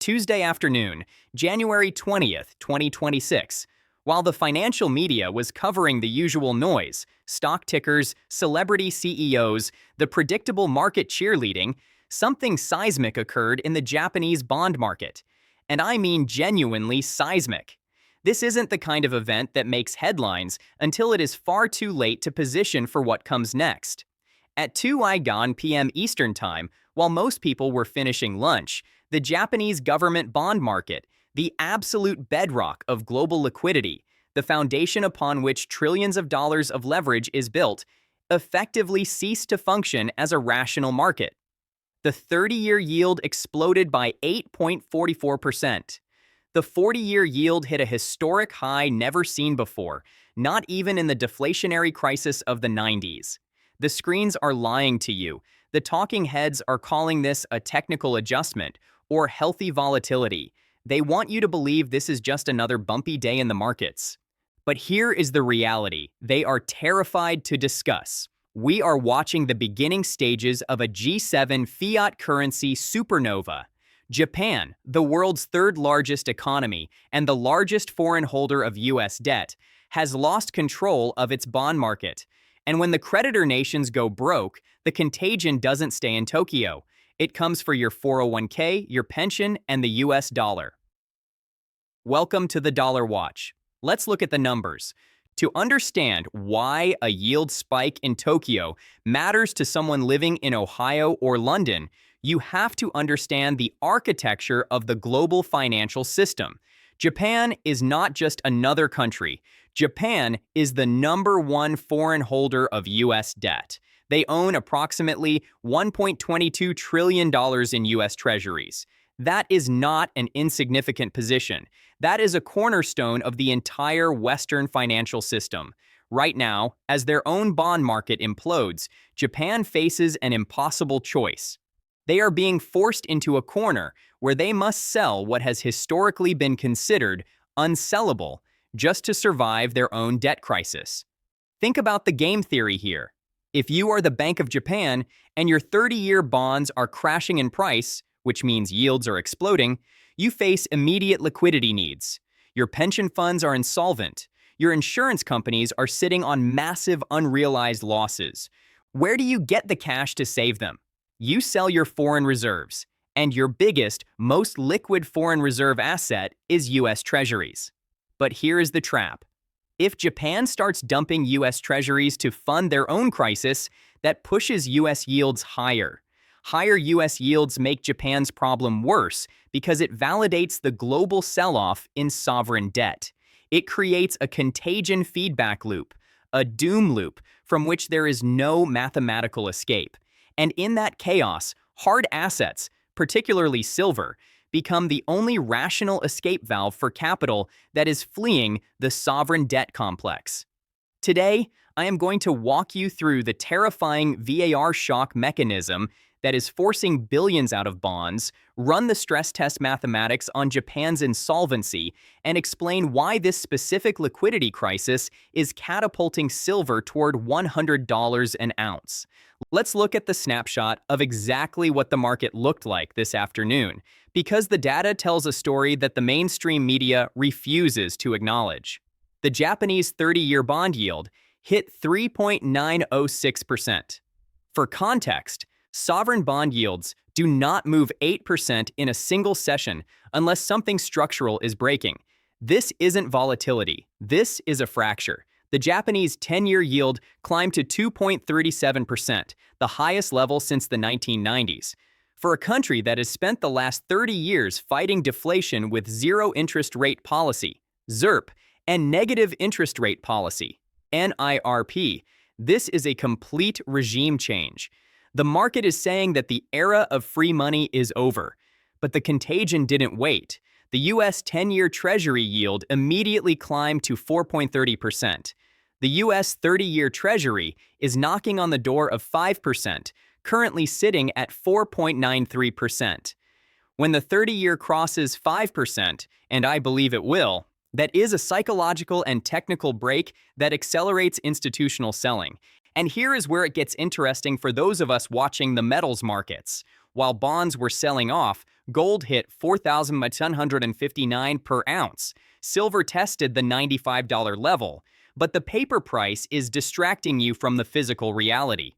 Tuesday afternoon, January 20th, 2026. While the financial media was covering the usual noise, stock tickers, celebrity CEOs, the predictable market cheerleading, something seismic occurred in the Japanese bond market. And I mean genuinely seismic. This isn't the kind of event that makes headlines until it is far too late to position for what comes next. At 2 p.m. Eastern Time, while most people were finishing lunch, the Japanese government bond market, the absolute bedrock of global liquidity, the foundation upon which trillions of dollars of leverage is built, effectively ceased to function as a rational market. The 30-year yield exploded by 8.44%. The 40-year yield hit a historic high never seen before, not even in the deflationary crisis of the 90s. The screens are lying to you. The talking heads are calling this a technical adjustment or healthy volatility. They want you to believe this is just another bumpy day in the markets. But here is the reality they are terrified to discuss. We are watching the beginning stages of a G7 fiat currency supernova. Japan, the world's third largest economy and the largest foreign holder of US debt, has lost control of its bond market. And when the creditor nations go broke, the contagion doesn't stay in Tokyo. It comes for your 401k, your pension, and the US dollar. Welcome to the Dollar Watch. Let's look at the numbers. To understand why a yield spike in Tokyo matters to someone living in Ohio or London, you have to understand the architecture of the global financial system. Japan is not just another country. Japan is the #1 foreign holder of US debt. They own approximately $1.22 trillion in US Treasuries. That is not an insignificant position. That is a cornerstone of the entire Western financial system. Right now, as their own bond market implodes, Japan faces an impossible choice. They are being forced into a corner where they must sell what has historically been considered unsellable just to survive their own debt crisis. Think about the game theory here. If you are the Bank of Japan and your 30-year bonds are crashing in price, which means yields are exploding, you face immediate liquidity needs. Your pension funds are insolvent. Your insurance companies are sitting on massive unrealized losses. Where do you get the cash to save them? You sell your foreign reserves, and your biggest, most liquid foreign reserve asset is US Treasuries. But here is the trap. If Japan starts dumping US Treasuries to fund their own crisis, that pushes US yields higher. Higher US yields make Japan's problem worse because it validates the global sell-off in sovereign debt. It creates a contagion feedback loop, a doom loop from which there is no mathematical escape. And in that chaos, hard assets, particularly silver, become the only rational escape valve for capital that is fleeing the sovereign debt complex. Today, I am going to walk you through the terrifying VaR Shock mechanism that is forcing billions out of bonds, run the stress test mathematics on Japan's insolvency, and explain why this specific liquidity crisis is catapulting silver toward $100 an ounce. Let's look at the snapshot of exactly what the market looked like this afternoon, because the data tells a story that the mainstream media refuses to acknowledge. The Japanese 30-year bond yield hit 3.906%. For context, sovereign bond yields do not move 8% in a single session unless something structural is breaking. This isn't volatility. This is a fracture. The Japanese 10-year yield climbed to 2.37%, the highest level since the 1990s. For a country that has spent the last 30 years fighting deflation with zero interest rate policy, ZIRP, and negative interest rate policy, NIRP, this is a complete regime change. The market is saying that the era of free money is over, but the contagion didn't wait. The US 10-year Treasury yield immediately climbed to 4.30%. The US 30-year Treasury is knocking on the door of 5%, currently sitting at 4.93%. When the 30-year crosses 5%, and I believe it will, that is a psychological and technical break that accelerates institutional selling. And here is where it gets interesting for those of us watching the metals markets. While bonds were selling off, Gold hit 4,159 per ounce. Silver tested the $95 level, but the paper price is distracting you from the physical reality.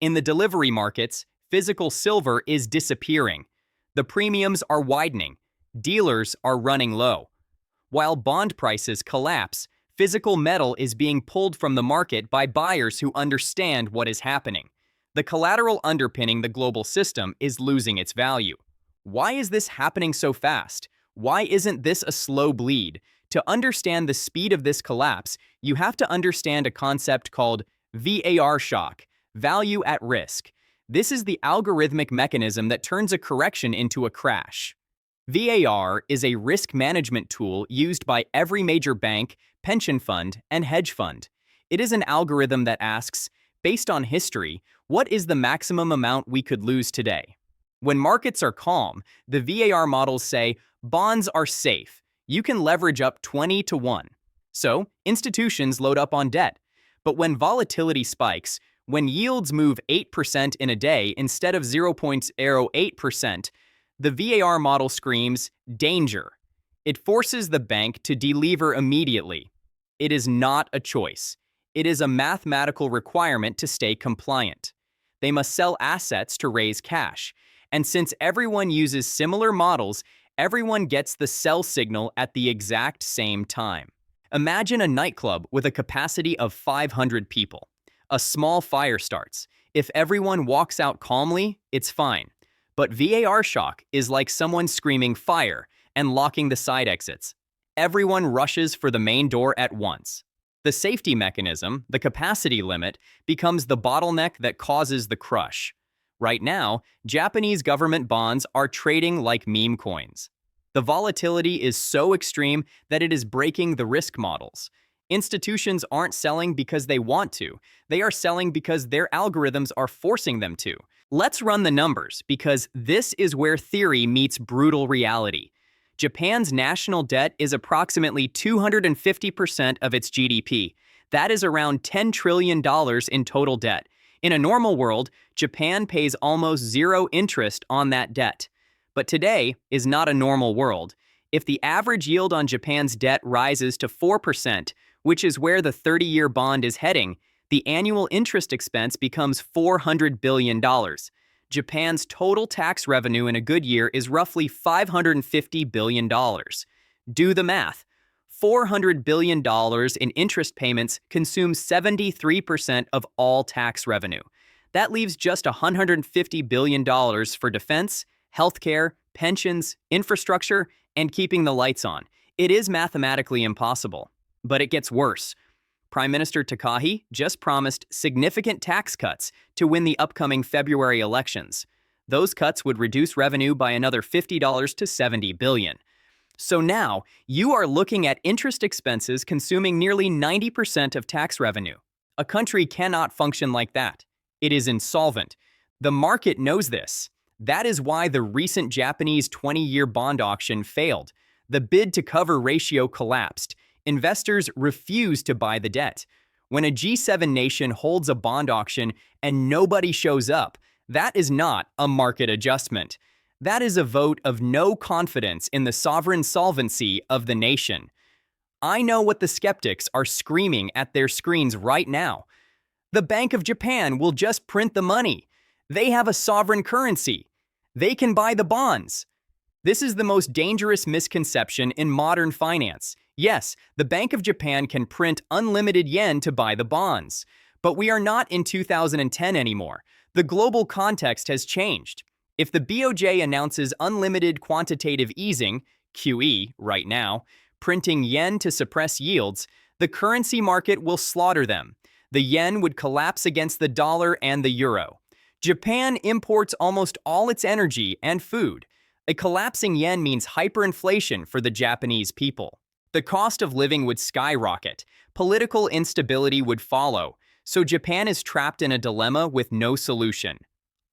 In the delivery markets, physical silver is disappearing. The premiums are widening. Dealers are running low. While bond prices collapse, physical metal is being pulled from the market by buyers who understand what is happening. The collateral underpinning the global system is losing its value. Why is this happening so fast? Why isn't this a slow bleed? To understand the speed of this collapse, you have to understand a concept called VaR Shock, value at risk. This is the algorithmic mechanism that turns a correction into a crash. VaR is a risk management tool used by every major bank, pension fund, and hedge fund. It is an algorithm that asks, based on history, what is the maximum amount we could lose today? When markets are calm, the VaR models say, bonds are safe. You can leverage up 20 to 1. So, institutions load up on debt. But when volatility spikes, when yields move 8% in a day instead of 0.08%, the VaR model screams, danger. It forces the bank to delever immediately. It is not a choice. It is a mathematical requirement to stay compliant. They must sell assets to raise cash. And since everyone uses similar models, everyone gets the sell signal at the exact same time. Imagine a nightclub with a capacity of 500 people. A small fire starts. If everyone walks out calmly, it's fine. But VaR Shock is like someone screaming fire and locking the side exits. Everyone rushes for the main door at once. The safety mechanism, the capacity limit, becomes the bottleneck that causes the crush. Right now, Japanese government bonds are trading like meme coins. The volatility is so extreme that it is breaking the risk models. Institutions aren't selling because they want to. They are selling because their algorithms are forcing them to. Let's run the numbers, because this is where theory meets brutal reality. Japan's national debt is approximately 250% of its GDP. That is around $10 trillion in total debt. In a normal world, Japan pays almost zero interest on that debt. But today is not a normal world. If the average yield on Japan's debt rises to 4%, which is where the 30-year bond is heading, the annual interest expense becomes $400 billion. Japan's total tax revenue in a good year is roughly $550 billion. Do the math. $400 billion in interest payments consumes 73% of all tax revenue. That leaves just $150 billion for defense, healthcare, pensions, infrastructure, and keeping the lights on. It is mathematically impossible. But it gets worse. Prime Minister Takagi just promised significant tax cuts to win the upcoming February elections. Those cuts would reduce revenue by another $50 to $70 billion. So now, you are looking at interest expenses consuming nearly 90% of tax revenue. A country cannot function like that. It is insolvent. The market knows this. That is why the recent Japanese 20-year bond auction failed. The bid-to-cover ratio collapsed. Investors refuse to buy the debt. When a G7 nation holds a bond auction and nobody shows up, that is not a market adjustment. That is a vote of no confidence in the sovereign solvency of the nation. I know what the skeptics are screaming at their screens right now. The Bank of Japan will just print the money. They have a sovereign currency. They can buy the bonds. This is the most dangerous misconception in modern finance. Yes, the Bank of Japan can print unlimited yen to buy the bonds. But we are not in 2010 anymore. The global context has changed. If the BOJ announces unlimited quantitative easing, QE, right now, printing yen to suppress yields, the currency market will slaughter them. The yen would collapse against the dollar and the euro. Japan imports almost all its energy and food. A collapsing yen means hyperinflation for the Japanese people. The cost of living would skyrocket. Political instability would follow. So Japan is trapped in a dilemma with no solution.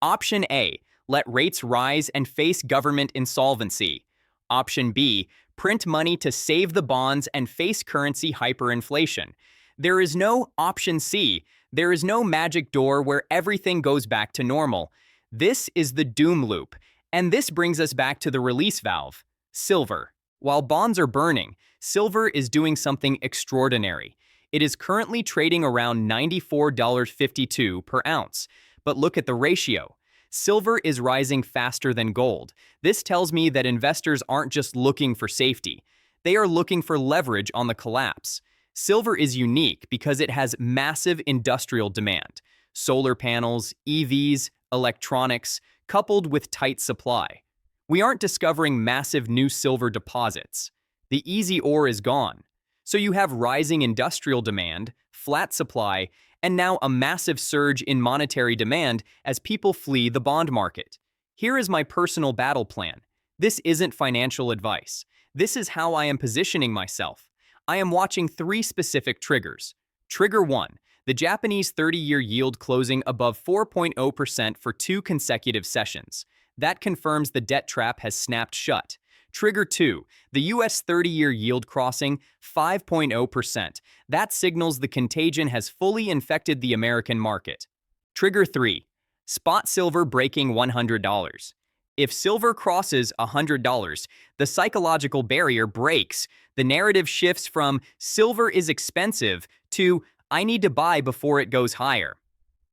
Option A, let rates rise and face government insolvency. Option B, print money to save the bonds and face currency hyperinflation. There is no option C. There is no magic door where everything goes back to normal. This is the doom loop. And this brings us back to the release valve, silver. While bonds are burning, silver is doing something extraordinary. It is currently trading around $94.52 per ounce. But look at the ratio. Silver is rising faster than gold. This tells me that investors aren't just looking for safety. They are looking for leverage on the collapse. Silver is unique because it has massive industrial demand. Solar panels, EVs, electronics, coupled with tight supply. We aren't discovering massive new silver deposits. The easy ore is gone. So you have rising industrial demand, flat supply, and now a massive surge in monetary demand as people flee the bond market. Here is my personal battle plan. This isn't financial advice. This is how I am positioning myself. I am watching 3 specific triggers. Trigger 1. The Japanese 30-year yield closing above 4.0% for 2 consecutive sessions. That confirms the debt trap has snapped shut. Trigger 2. The US 30-year yield crossing 5.0%. That signals the contagion has fully infected the American market. Trigger 3. Spot silver breaking $100. If silver crosses $100, the psychological barrier breaks. The narrative shifts from silver is expensive to I need to buy before it goes higher.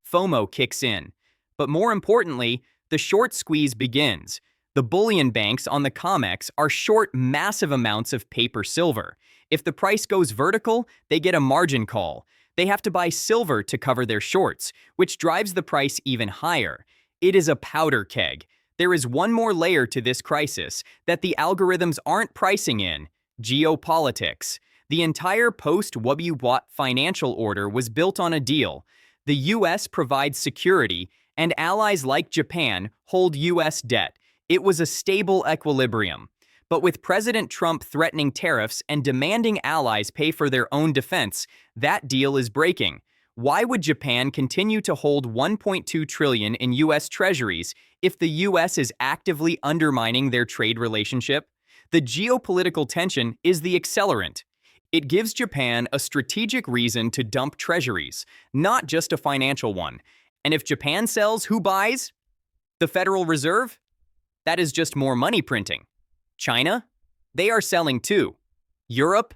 FOMO kicks in. But more importantly, the short squeeze begins. The bullion banks on the COMEX are short massive amounts of paper silver. If the price goes vertical, they get a margin call. They have to buy silver to cover their shorts, which drives the price even higher. It is a powder keg. There is one more layer to this crisis that the algorithms aren't pricing in: geopolitics. The entire post-WBWAT financial order was built on a deal. The US provides security, and allies like Japan hold US debt. It was a stable equilibrium. But with President Trump threatening tariffs and demanding allies pay for their own defense, that deal is breaking. Why would Japan continue to hold $1.2 trillion in US Treasuries if the US is actively undermining their trade relationship? The geopolitical tension is the accelerant. It gives Japan a strategic reason to dump treasuries, not just a financial one. And if Japan sells, who buys? The Federal Reserve? That is just more money printing. China? They are selling too. Europe?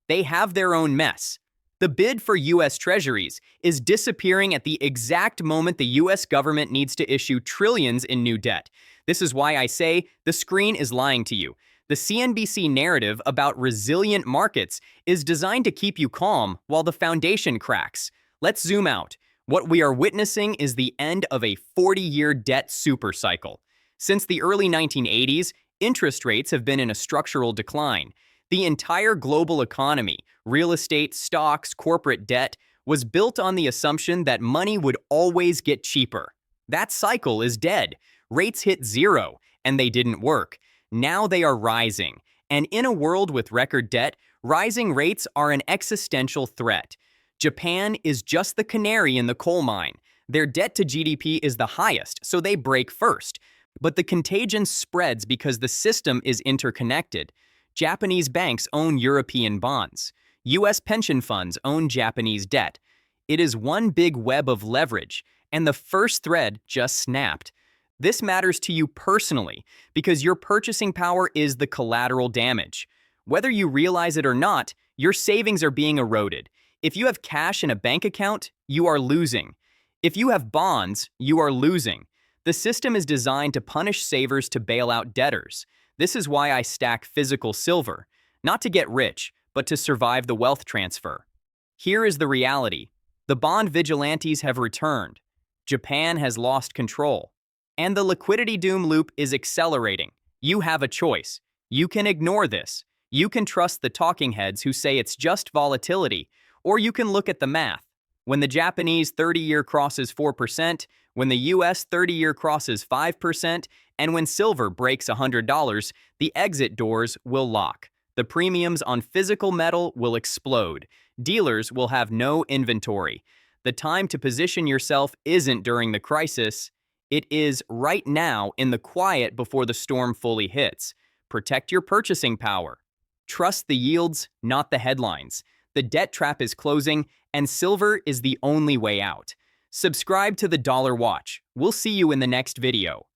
They have their own mess. The bid for US Treasuries is disappearing at the exact moment the US government needs to issue trillions in new debt. This is why I say the screen is lying to you. The CNBC narrative about resilient markets is designed to keep you calm while the foundation cracks. Let's zoom out. What we are witnessing is the end of a 40-year debt supercycle. Since the early 1980s, interest rates have been in a structural decline. The entire global economy, real estate, stocks, corporate debt, was built on the assumption that money would always get cheaper. That cycle is dead. Rates hit zero, and they didn't work. Now they are rising. And in a world with record debt, rising rates are an existential threat. Japan is just the canary in the coal mine. Their debt to GDP is the highest, so they break first. But the contagion spreads because the system is interconnected. Japanese banks own European bonds. US pension funds own Japanese debt. It is one big web of leverage, and the first thread just snapped. This matters to you personally because your purchasing power is the collateral damage. Whether you realize it or not, your savings are being eroded. If you have cash in a bank account, you are losing. If you have bonds, you are losing. The system is designed to punish savers to bail out debtors. This is why I stack physical silver, not to get rich, but to survive the wealth transfer. Here is the reality. The bond vigilantes have returned. Japan has lost control. And the liquidity doom loop is accelerating. You have a choice. You can ignore this. You can trust the talking heads who say it's just volatility, or you can look at the math. When the Japanese 30-year crosses 4%, when the US 30-year crosses 5%, and when silver breaks $100, the exit doors will lock. The premiums on physical metal will explode. Dealers will have no inventory. The time to position yourself isn't during the crisis. It is right now in the quiet before the storm fully hits. Protect your purchasing power. Trust the yields, not the headlines. The debt trap is closing, and silver is the only way out. Subscribe to the Dollar Watch. We'll see you in the next video.